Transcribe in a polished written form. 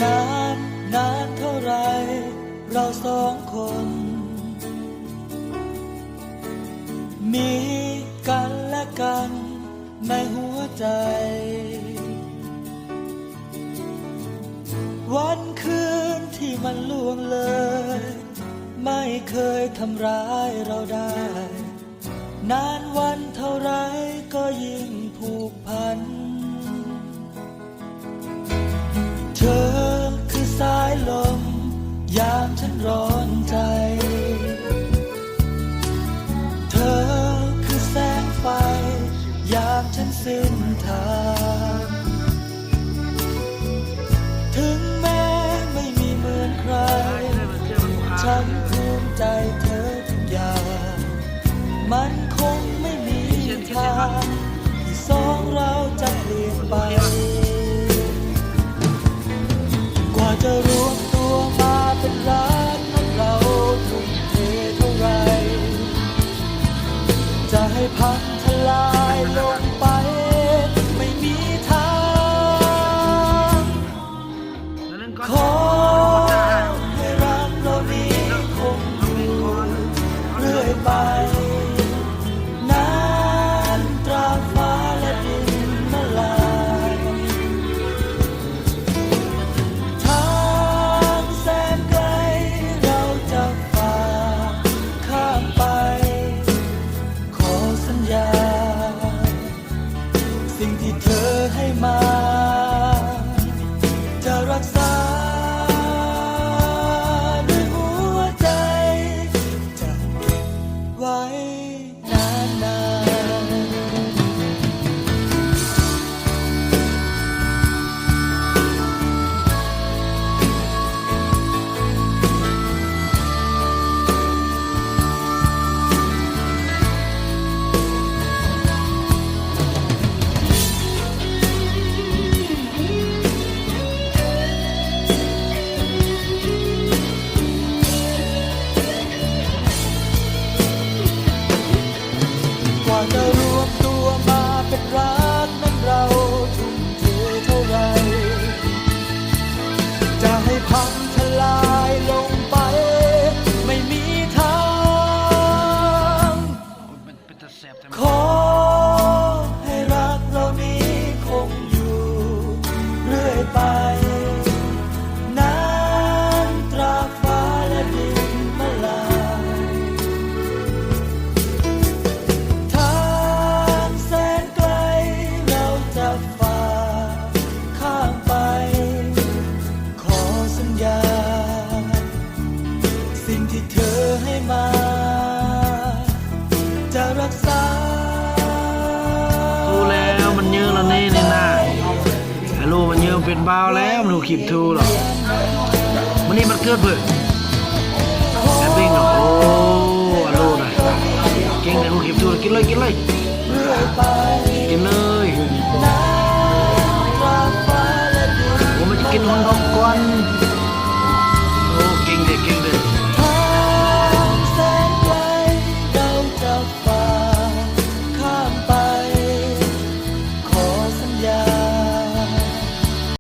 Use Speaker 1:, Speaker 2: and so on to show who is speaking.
Speaker 1: นานนานเท่าไรเราสองคนมีกันและกันในหัวใจวันคืนที่มันล่วงเลยไม่เคยทำร้ายเราได้นานวันเท่าไรก็ยิ่งผูกพันเธอคือสายลมยามฉันร้อนใจเธอคือแสงไฟยามฉันสิ้นทางถึงแม้ไม่มีเหมือนใครฉันภูมิใจเธอทุกอย่างมันคงไม่มีทางที่สองเราจะเปลี่ยนไปกว่าจะรวมตัวมาเป็นรักนั้นเราทุ่มเทเท่าไรจะให้พังทลายลงไปไม่มีทางขอให้รักเรานี้คงอยู่เรื่อยไปนานตราฟ้าและดินละลายทางแสนไกลเราจะฝ่าข้ามไปขอสัญญาสิ่งที่เธอให้มาจะรักษาด้วยหัวใจจะเก็บไว้นานกว่าจะรวมตัวมาเป็นรักนั้นเราทุ่มเทเท่าไรจะให้พังทลายลงไปไม่มีทางขอให้รักเรานี้คงอยู่เรื่อยไปนานตราฟ้าและดินละลายทางแสนไกลเราจะฝ่าข้ามไปขอสัญญาสิ่งที่เธอให้มาจะรักษา
Speaker 2: ทูแล้วมันเยอะแล้วนี่ในหน้าไอ้ลูกมันเยอะเป็นเบาแล้วมันดูขีบทูหรอกมันนี่มันเกิดเพื่อแอบบิ้งหรอโอ้ไอ้ลูกน่ะเก่งแต่ลูกขีบทูกินเลยกินเลยกินเลย